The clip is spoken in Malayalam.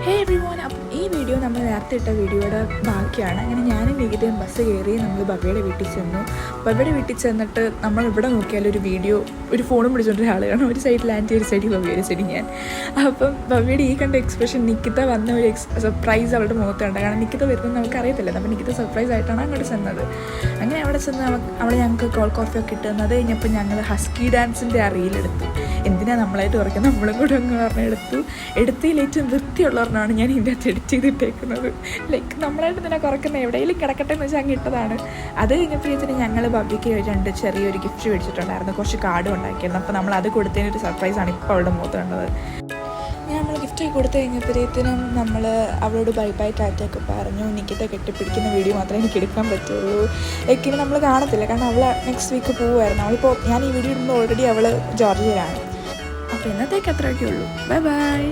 ഹേ എവ്രിവൺ, അപ്പം ഈ വീഡിയോ നമ്മൾ നേരത്തെ ഇട്ട വീഡിയോയുടെ ബാക്കിയാണ്. അങ്ങനെ ഞാനും നികിതയും ബസ് കയറി നമ്മൾ ബബിയുടെ വീട്ടിൽ ചെന്നു. ബബിയുടെ വീട്ടിൽ ചെന്നിട്ട് നമ്മൾ ഇവിടെ നോക്കിയാൽ ഒരു വീഡിയോ, ഒരു ഫോണും പിടിച്ചുകൊണ്ട് ഒരാൾ കാണും. ഒരു സൈഡിൽ ആൻറ്റി, ഒരു സൈഡിൽ ബബി, ഒരു സൈഡിൽ ഞാൻ. അപ്പം ബബിയുടെ ഈ കണ്ട എക്സ്പ്രഷൻ, നിക്കിത വന്ന ഒരു സർപ്രൈസ് അവളുടെ മുഖത്തുണ്ട്. കാരണം നിക്കിത വരുന്നത് നമുക്ക് അറിയത്തില്ല. അപ്പം നിക്കിത സർപ്രൈസ് ആയിട്ടാണ് അങ്ങോട്ട് ചെന്നത്. അങ്ങനെ അവിടെ ചെന്ന് അവിടെ ഞങ്ങൾക്ക് കോൾ കോഫിയൊക്കെ കിട്ടുന്നത്. അത് കഴിഞ്ഞപ്പോൾ ഞങ്ങൾ ഹസ്കി ഡാൻസിൻ്റെ ആ റീലെടുത്തു. എന്തിനാണ് നമ്മളായിട്ട് കുറയ്ക്കുന്നത്, നമ്മളും കൂടെ അങ്ങ് പറഞ്ഞ് എടുത്തതിൽ ഏറ്റവും വൃത്തിയുള്ളവരെന്നാണ് ഞാൻ ഇതിൻ്റെ അകത്ത് എഡിറ്റ് ചെയ്തിട്ടേക്കുന്നത്. ലൈക്ക് നമ്മളായിട്ട് തന്നെ കുറയ്ക്കുന്നത്, എവിടെയെങ്കിലും കിടക്കട്ടെ എന്ന് വെച്ചാൽ അങ്ങ് ഇട്ടതാണ്. അത് കഴിഞ്ഞപ്പോഴത്തേന് ഞങ്ങൾ ബബിക്ക് ചെറിയൊരു ഗിഫ്റ്റ് മേടിച്ചിട്ടുണ്ടായിരുന്നു, കുറച്ച് കാർഡും ഉണ്ടാക്കിയിരുന്നു. അപ്പോൾ നമ്മൾ അത് കൊടുത്തതിനൊരു സർപ്രൈസാണ് ഇപ്പോൾ അവളുടെ മുഖത്ത് കണ്ടത്. നമ്മൾ ഗിഫ്റ്റൊക്കെ കൊടുത്തു കഴിഞ്ഞപ്പോഴത്തേനും നമ്മൾ അവളോട് ബൈ ബൈ ടാറ്റയൊക്കെ പറഞ്ഞു. നിക്കിത കെട്ടിപ്പിടിക്കുന്ന വീഡിയോ മാത്രമേ എനിക്ക് എടുക്കാൻ പറ്റുള്ളൂ. ലൈക്ക് ഇനി നമ്മൾ കാണത്തില്ല, കാരണം അവൾ നെക്സ്റ്റ് വീക്ക് പോകുമായിരുന്നു. അവളിപ്പോൾ ഞാൻ ഈ വീഡിയോ ഇടുമ്പോൾ ഓൾറെഡി അവൾ ജോർജിയയിലാണ്. അപ്പോൾ ഇന്നത്തേക്ക് അത്രയൊക്കെ ഉള്ളൂ. Bye bye.